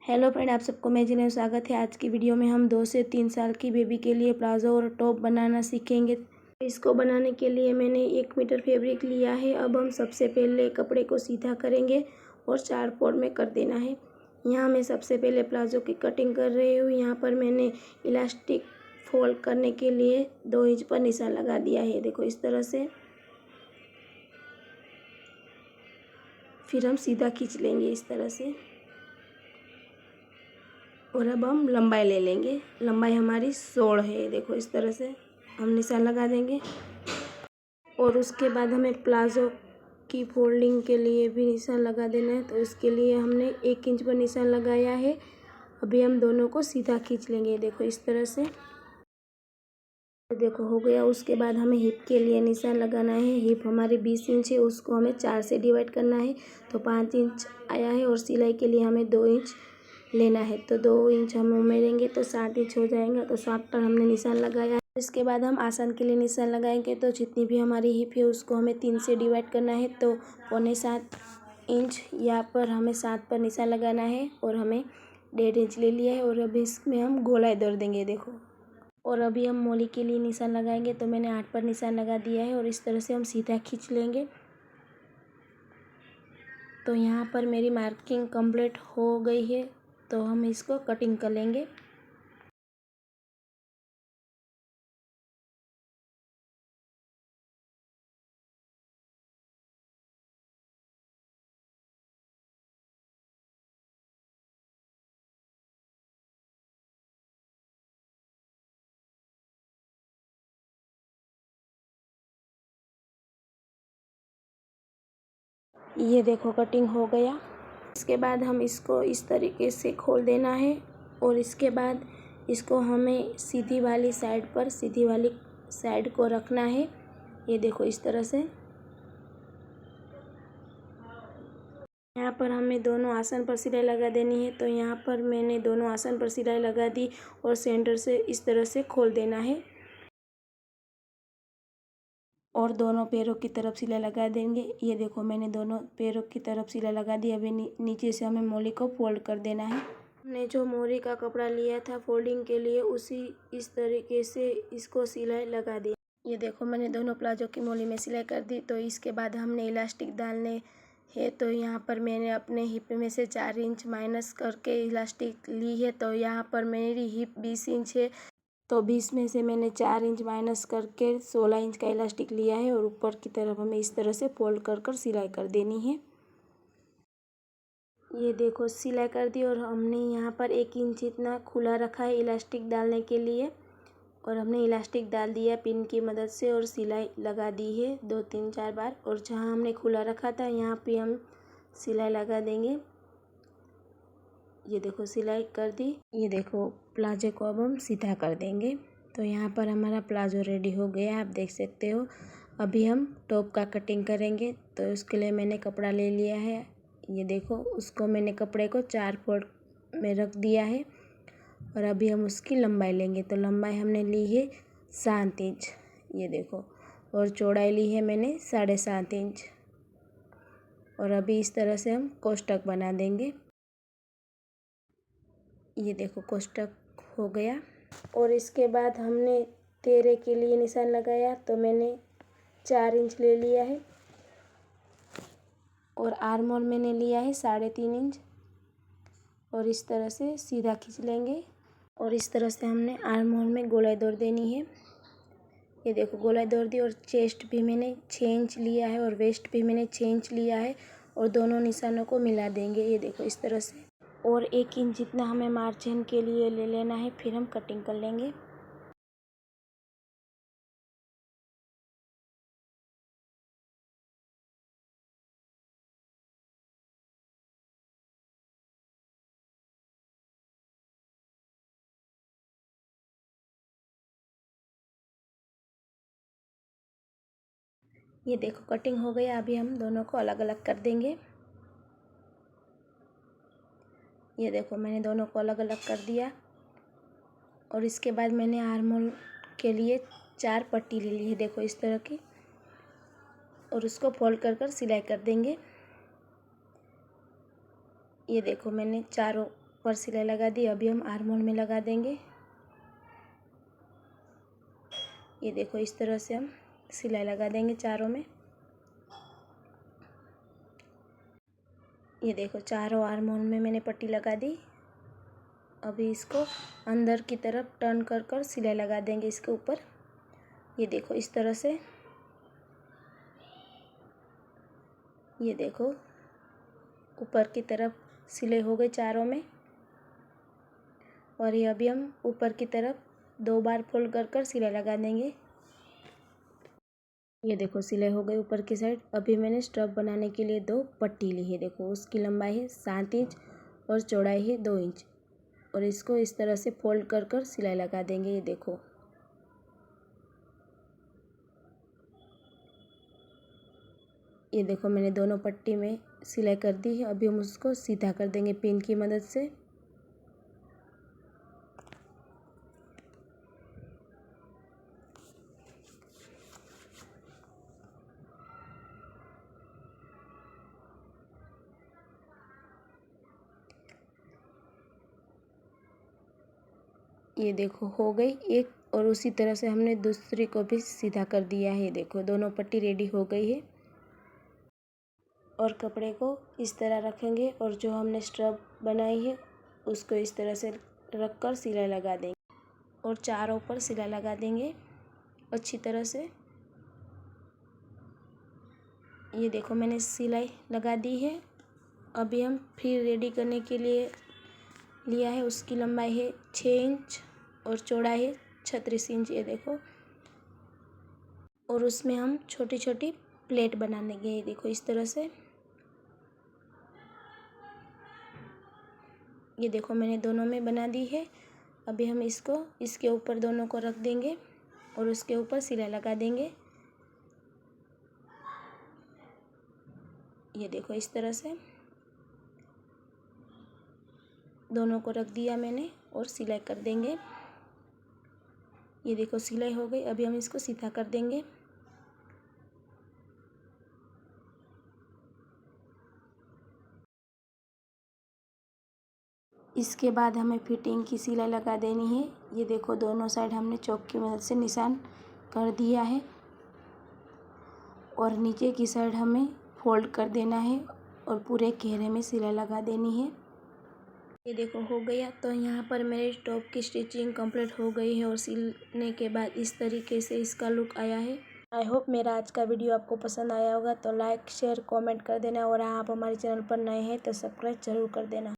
Hello friend, आप सबको मेरे चैनल में स्वागत है। आज की वीडियो में हम 2 से 3 साल की बेबी के लिए प्लाजो और टॉप बनाना सीखेंगे। इसको बनाने के लिए मैंने 1 मीटर फैब्रिक लिया है। अब हम सबसे पहले कपड़े को सीधा करेंगे और 4 फोल्ड में कर देना है। यहाँ मैं सबसे पहले प्लाजो की कटिंग कर रही हूँ। यहाँ पर मैंने इलास्टिक फोल्ड करने के लिए 2 इंच पर निशान लगा दिया है। देखो इस तरह से। फिर हम सीधा खींच लेंगे इस तरह से। और अब हम लंबाई ले लेंगे। लंबाई हमारी 16 है। देखो इस तरह से हम निशान लगा देंगे। और उसके बाद हमें प्लाजो की फोल्डिंग के लिए भी निशान लगा देना है। तो इसके लिए हमने 1 इंच पर निशान लगाया है। अभी हम दोनों को सीधा खींच लेंगे। देखो इस तरह से। देखो हो गया। उसके बाद हमें हिप के लिए निशान लगाना है। हिप हमारी 20 इंच है, उसको हमें 4 से डिवाइड करना है तो 5 इंच आया है। और सिलाई के लिए हमें 2 इंच लेना है। तो 2 इंच हम उमेरेंगे तो 7 इंच हो जाएगा। तो 7 पर हमने निशान लगाया है। इसके बाद हम आसन के लिए निशान लगाएंगे। तो जितनी भी हमारी हिप है उसको हमें 3 से डिवाइड करना है तो 7.25 इंच यहाँ पर हमें 7 पर निशान लगाना है। और हमें 1.5 इंच ले लिया है। और अभी इसमें हम गोलाई दौड़ देंगे। देखो। और अभी हम मोली के लिए निशान लगाएंगे। तो मैंने 8 पर निशान लगा दिया है। और इस तरह से हम सीधा खींच लेंगे। तो यहाँ पर मेरी मार्किंग कंप्लीट हो गई है। तो हम इसको कटिंग कर लेंगे। ये देखो कटिंग हो गया। इसके बाद हम इसको इस तरीके से खोल देना है। और इसके बाद इसको हमें सीधी वाली साइड को रखना है। ये देखो इस तरह से। यहाँ पर हमें दोनों आसन पर सिलाई लगा देनी है। तो यहाँ पर मैंने दोनों आसन पर सिलाई लगा दी। और सेंटर से इस तरह से खोल देना है। और दोनों पैरों की तरफ सिलाई लगा देंगे। ये देखो मैंने दोनों पैरों की तरफ सिलाई लगा दी। अभी नीचे से हमें मोली को फोल्ड कर देना है। हमने जो मोरी का कपड़ा लिया था फोल्डिंग के लिए उसी इस तरीके से इसको सिलाई लगा दी। ये देखो मैंने दोनों प्लाजो की मोली में सिलाई कर दी। तो इसके बाद हमने इलास्टिक डालने है। तो यहाँ पर मैंने अपने हिप में से 4 इंच माइनस करके इलास्टिक ली है। तो यहाँ पर मेरी हिप 20 इंच है। तो 20 में से मैंने 4 इंच माइनस करके 16 इंच का इलास्टिक लिया है। और ऊपर की तरफ हमें इस तरह से फोल्ड कर सिलाई कर देनी है। ये देखो सिलाई कर दी। और हमने यहाँ पर 1 इंच इतना खुला रखा है इलास्टिक डालने के लिए। और हमने इलास्टिक डाल दिया पिन की मदद से और सिलाई लगा दी है 2 3 4 बार। और जहाँ हमने खुला रखा था यहाँ पे हम सिलाई लगा देंगे। ये देखो सिलाई कर दी। ये देखो प्लाजो को अब हम सीधा कर देंगे। तो यहाँ पर हमारा प्लाजो रेडी हो गया, आप देख सकते हो। अभी हम टॉप का कटिंग करेंगे। तो उसके लिए मैंने कपड़ा ले लिया है। ये देखो उसको मैंने कपड़े को 4 फोल्ड में रख दिया है। और अभी हम उसकी लंबाई लेंगे। तो लंबाई हमने ली है 7 इंच। ये देखो। और चौड़ाई ली है मैंने 7.5 इंच। और अभी इस तरह से हम कोष्ठक बना देंगे। ये देखो कोष्ठक हो गया। और इसके बाद हमने 13 के लिए निशान लगाया। तो मैंने 4 इंच ले लिया है। और आर्म होल मैंने लिया है 3.5 इंच। और इस तरह से सीधा खींच लेंगे। और इस तरह से हमने आर्म होल में गोलाई दौड़ देनी है। ये देखो गोलाई दौड़ दी। और चेस्ट भी मैंने 6 इंच लिया है और वेस्ट भी मैंने 6 इंच लिया है। और दोनों निशानों को मिला देंगे। ये देखो इस तरह से। और 1 इंच जितना हमें मार्जिन के लिए ले लेना है। फिर हम कटिंग कर लेंगे। ये देखो कटिंग हो गया। अभी हम दोनों को अलग अलग कर देंगे। ये देखो मैंने दोनों को अलग अलग कर दिया। और इसके बाद मैंने आर्म होल के लिए 4 पट्टी ले ली है। देखो इस तरह की। और उसको फोल्ड कर सिलाई कर देंगे। ये देखो मैंने चारों और सिलाई लगा दी। अभी हम आर्म होल में लगा देंगे। ये देखो इस तरह से हम सिलाई लगा देंगे चारों में। ये देखो चारों आर्म होल में मैंने पट्टी लगा दी। अभी इसको अंदर की तरफ टर्न कर कर सिलाई लगा देंगे इसके ऊपर। ये देखो इस तरह से। ये देखो ऊपर की तरफ सिलाई हो गई चारों में। और ये अभी हम ऊपर की तरफ 2 बार फोल्ड कर कर सिलाई लगा देंगे। ये देखो सिलाई हो गई ऊपर की साइड। अभी मैंने स्ट्रप बनाने के लिए 2 पट्टी ली है। देखो उसकी लंबाई है 7 इंच और चौड़ाई है 2 इंच। और इसको इस तरह से फोल्ड कर कर सिलाई लगा देंगे। ये देखो ये देखो मैंने दोनों पट्टी में सिलाई कर दी है। अभी हम उसको सीधा कर देंगे पिन की मदद से। ये देखो हो गई एक। और उसी तरह से हमने दूसरी को भी सीधा कर दिया है। देखो दोनों पट्टी रेडी हो गई है। और कपड़े को इस तरह रखेंगे और जो हमने स्ट्रप बनाई है उसको इस तरह से रख कर सिलाई लगा देंगे। और चारों पर सिलाई लगा देंगे अच्छी तरह से। ये देखो मैंने सिलाई लगा दी है। अभी हम फिर रेडी करने के लिए लिया है। उसकी लंबाई है 6 इंच और चौड़ाई है 36 इंच। ये देखो। और उसमें हम छोटी छोटी प्लेट बना देंगे। ये देखो इस तरह से। ये देखो मैंने दोनों में बना दी है। अभी हम इसको इसके ऊपर दोनों को रख देंगे और उसके ऊपर सिलाई लगा देंगे। ये देखो इस तरह से दोनों को रख दिया मैंने और सिलाई कर देंगे। ये देखो सिलाई हो गई। अभी हम इसको सीधा कर देंगे। इसके बाद हमें फिटिंग की सिलाई लगा देनी है। ये देखो दोनों साइड हमने चॉक की मदद से निशान कर दिया है। और नीचे की साइड हमें फोल्ड कर देना है और पूरे घेरे में सिलाई लगा देनी है। ये देखो हो गया। तो यहाँ पर मेरे टॉप की स्टिचिंग कंप्लीट हो गई है और सिलने के बाद इस तरीके से इसका लुक आया है। आई होप मेरा आज का वीडियो आपको पसंद आया होगा। तो लाइक शेयर कमेंट कर देना। और आप हमारे चैनल पर नए हैं तो सब्सक्राइब जरूर कर देना।